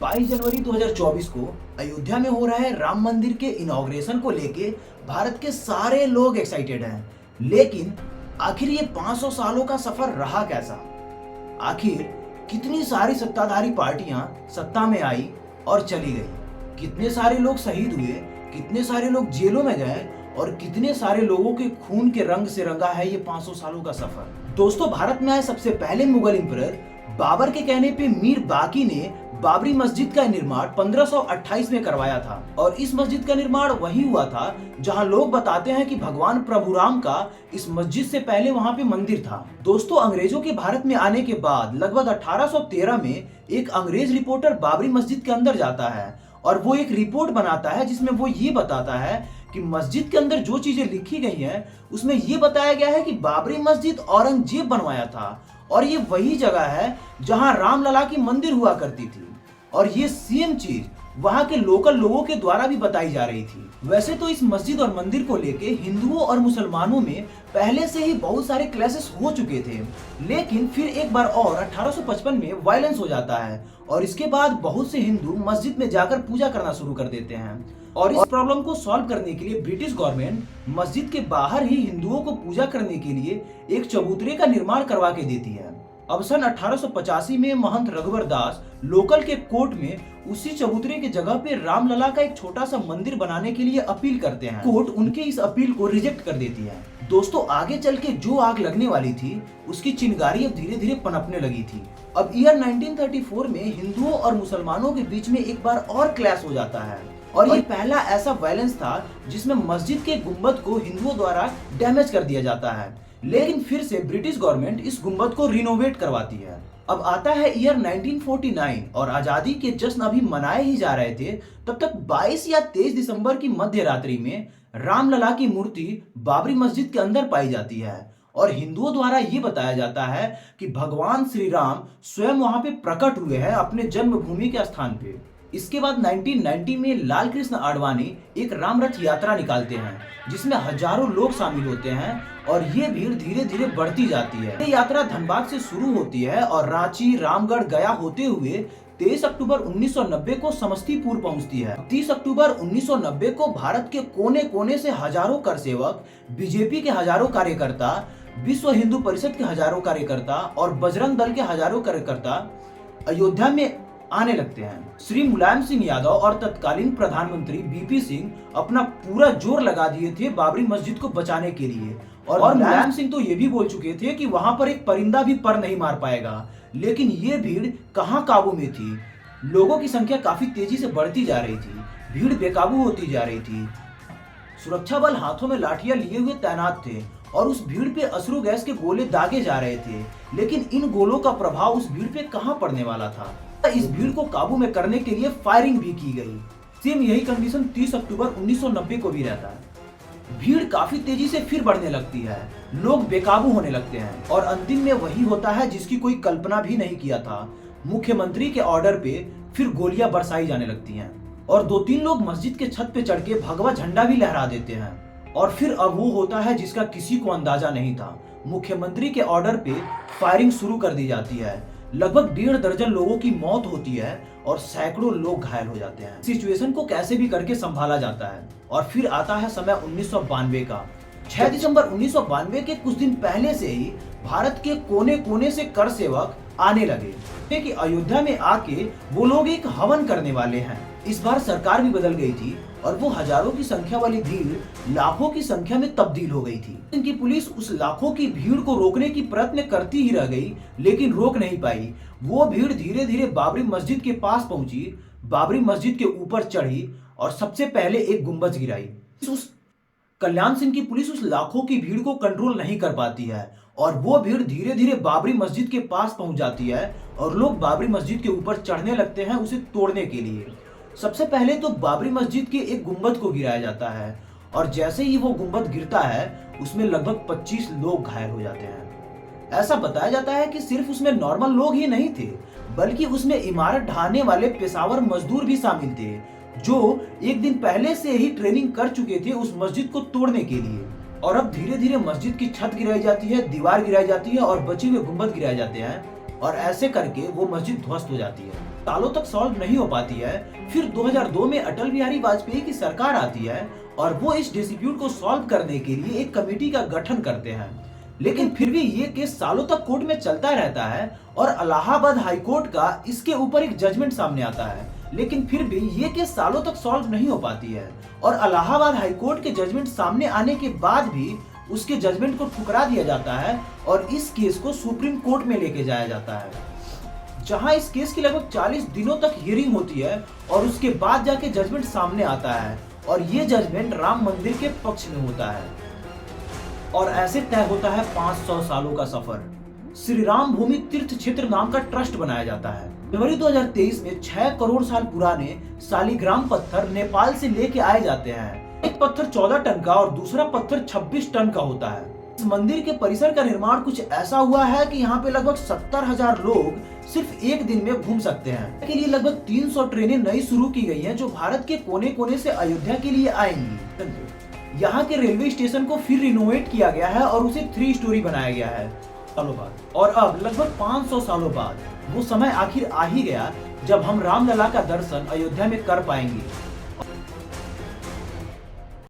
22 जनवरी 2024 को अयोध्या में हो रहे राम मंदिर के इनॉग्रेशन को लेके भारत के सारे लोग एक्साइटेड हैं। लेकिन आखिर ये 500 सालों का सफर रहा कैसा? आखिर कितनी सारी सत्ताधारी पार्टियां सत्ता में आई और चली गई? कितने सारे लोग शहीद हुए, कितने सारे लोग जेलों में गए और कितने सारे लोगों के खून के रंग से रंगा है ये 500 सालों का सफर। दोस्तों, भारत में आए सबसे पहले मुगल एम्परर बाबर के कहने पे मीर बाकी ने बाबरी मस्जिद का निर्माण 1528 में करवाया था और इस मस्जिद का निर्माण वही हुआ था जहां लोग बताते हैं कि भगवान प्रभु राम का इस मस्जिद से पहले वहां पे मंदिर था। दोस्तों, अंग्रेजों के भारत में आने के बाद लगभग 1813 में एक अंग्रेज रिपोर्टर बाबरी मस्जिद के अंदर जाता है और वो एक रिपोर्ट बनाता है जिसमें वो ये बताता है कि मस्जिद के अंदर जो चीजें लिखी गई हैं उसमें ये बताया गया है कि बाबरी मस्जिद औरंगजेब बनवाया था और ये वही जगह है जहां रामलला की मंदिर हुआ करती थी और ये सेम चीज वहां के लोकल लोगों के द्वारा भी बताई जा रही थी। वैसे तो इस मस्जिद और मंदिर को लेके हिंदुओं और मुसलमानों में पहले से ही बहुत सारे क्लैशेस हो चुके थे, लेकिन फिर एक बार और 1855 में वायलेंस हो जाता है और इसके बाद बहुत से हिंदू मस्जिद में जाकर पूजा करना शुरू कर देते हैं और इस प्रॉब्लम को सॉल्व करने के लिए ब्रिटिश गवर्नमेंट मस्जिद के बाहर ही हिंदुओं को पूजा करने के लिए एक चबूतरे का निर्माण करवा के देती है। अब सन 1885 में महंत रघुवर दास लोकल के कोर्ट में उसी चबूतरे के जगह पे रामलला का एक छोटा सा मंदिर बनाने के लिए अपील करते हैं। कोर्ट उनके इस अपील को रिजेक्ट कर देती है। दोस्तों, आगे चल के जो आग लगने वाली थी उसकी चिंगारी अब धीरे धीरे पनपने लगी थी। अब ईयर 1934 में हिंदुओं और मुसलमानों के बीच में एक बार और क्लैश हो जाता है और ये पहला ऐसा वायलेंस था जिसमें मस्जिद के गुंबद को हिंदुओं द्वारा डैमेज कर दिया जाता है, लेकिन फिर से ब्रिटिश गवर्नमेंट इस गुंबद को रिनोवेट करवाती है। अब आता है ईयर 1949 और आजादी के जश्न अभी मनाए ही जा रहे थे, तब तक 22 या 23 दिसंबर की मध्य रात्रि में रामलला की मूर्ति बाबरी मस्जिद के अंदर पाई जाती है और हिंदुओं द्वारा ये बताया जाता है कि भगवान श्री राम स्वयं वहां पे प्रकट हुए हैं अपने जन्मभूमि के स्थान पे। इसके बाद 1990 में लाल कृष्ण आडवाणी एक राम रथ यात्रा निकालते हैं जिसमें हजारों लोग शामिल होते हैं और ये भीड़ धीरे धीरे बढ़ती जाती है। ये यात्रा धनबाद से शुरू होती है और रांची, रामगढ़, गया होते हुए 23 अक्टूबर 1990 को समस्तीपुर पहुंचती है। 30 अक्टूबर 1990 को भारत के कोने कोने से हजारों कर सेवक, बीजेपी के हजारों कार्यकर्ता, विश्व हिंदू परिषद के हजारों कार्यकर्ता और बजरंग दल के हजारों कार्यकर्ता अयोध्या में आने लगते हैं। श्री मुलायम सिंह यादव और तत्कालीन प्रधानमंत्री बीपी सिंह अपना पूरा जोर लगा दिए थे बाबरी मस्जिद को बचाने के लिए और मुलायम सिंह तो ये भी बोल चुके थे कि वहां पर एक परिंदा भी पर नहीं मार पाएगा। लेकिन ये भीड़ कहां काबू में थी। लोगों की संख्या काफी तेजी से बढ़ती जा रही थी, भीड़ बेकाबू होती जा रही थी। सुरक्षा बल हाथों में लाठियां लिए हुए तैनात थे और उस भीड़ पे अश्रु गैस के गोले दागे जा रहे थे, लेकिन इन गोलों का प्रभाव उस भीड़ पे कहां पड़ने वाला था। इस भीड़ को काबू में करने के लिए फायरिंग भी की गई। सेम यही कंडीशन 30 अक्टूबर 1990 को भी रहता है। भीड़ काफी तेजी से फिर बढ़ने लगती है, लोग बेकाबू होने लगते हैं और अंतिम में वही होता है जिसकी कोई कल्पना भी नहीं किया था। मुख्यमंत्री के ऑर्डर पे फिर गोलियां बरसाई जाने लगती हैं और 2-3 लोग मस्जिद के छत पे चढ़ के भगवा झंडा भी लहरा देते हैं और फिर अब वो होता है जिसका किसी को अंदाजा नहीं था। मुख्यमंत्री के ऑर्डर पे फायरिंग शुरू कर दी जाती है। लगभग 1.5 दर्जन लोगों की मौत होती है और सैकड़ों लोग घायल हो जाते हैं। सिचुएशन को कैसे भी करके संभाला जाता है और फिर आता है समय 1992 का। 6 दिसंबर 1992 के कुछ दिन पहले से ही भारत के कोने कोने से कर सेवक आने लगे कि अयोध्या में आके वो लोग एक हवन करने वाले हैं। इस बार सरकार भी बदल गई थी और वो हजारों की संख्या वाली भीड़ लाखों की संख्या में तब्दील हो गई थी। इनकी पुलिस उस लाखों की भीड़ को रोकने की प्रयत्न करती ही रह गई, लेकिन रोक नहीं पाई। वो भीड़ धीरे धीरे बाबरी मस्जिद के पास पहुंची, बाबरी मस्जिद के ऊपर चढ़ी और सबसे पहले एक गुंबद गिराई। उस कल्याण सिंह की पुलिस उस लाखों की भीड़ को कंट्रोल नहीं कर पाती है और वो भीड़ धीरे धीरे बाबरी मस्जिद के पास पहुंच जाती है और लोग बाबरी मस्जिद के ऊपर चढ़ने लगते हैं उसे तोड़ने के लिए। सबसे पहले तो बाबरी मस्जिद के एक गुंबद को गिराया जाता है और जैसे ही वो गुंबद गिरता है उसमें लगभग 25 लोग घायल हो जाते हैं। ऐसा बताया जाता है कि सिर्फ उसमें नॉर्मल लोग ही नहीं थे, बल्कि उसमें इमारत ढाने वाले पेशावर मजदूर भी शामिल थे जो एक दिन पहले से ही ट्रेनिंग कर चुके थे उस मस्जिद को तोड़ने के लिए। और अब धीरे धीरे मस्जिद की छत गिराई जाती है, दीवार गिराई जाती है और बचे हुए गुंबद गिराए जाते हैं और ऐसे करके वो मस्जिद ध्वस्त हो जाती है। सालों तक सॉल्व नहीं हो पाती है। फिर 2002 में अटल बिहारी वाजपेयी की सरकार आती है और वो इस डिस्प्यूट को सॉल्व करने के लिए एक कमेटी का गठन करते हैं। लेकिन फिर भी ये केस सालों तक कोर्ट में चलता रहता है और इलाहाबाद हाई कोर्ट का इसके ऊपर एक जजमेंट सामने आता है। लेकिन फिर भी ये केस सालों तक सॉल्व नहीं हो पाती है और इलाहाबाद हाई कोर्ट के जजमेंट सामने आने के बाद भी उसके जजमेंट को ठुकरा दिया जाता है और इस केस को सुप्रीम कोर्ट में लेके जाया जाता है, जहां इस केस की लगभग 40 दिनों तक हियरिंग होती है और उसके बाद जाके जजमेंट सामने आता है और ये जजमेंट राम मंदिर के पक्ष में होता है और ऐसे तय होता है 500 सालों का सफर। श्री राम भूमि तीर्थ क्षेत्र नाम का ट्रस्ट बनाया जाता है। जनवरी 2023 में 6 करोड़ साल पुराने सालिग्राम पत्थर नेपाल से लेके आए जाते हैं। एक पत्थर 14 टन का और दूसरा पत्थर 26 टन का होता है। इस मंदिर के परिसर का निर्माण कुछ ऐसा हुआ है कि यहाँ पे लगभग 70,000 लोग सिर्फ एक दिन में घूम सकते हैं। के लिए लगभग 300 ट्रेनें नई शुरू की गई हैं जो भारत के कोने कोने से अयोध्या के लिए आएंगी। यहाँ के रेलवे स्टेशन को फिर रिनोवेट किया गया है और उसे 3 स्टोरी बनाया गया है सालों बाद। और अब लगभग 500 सालों बाद वो समय आखिर आ ही गया जब हम रामलला का दर्शन अयोध्या में कर पाएंगे।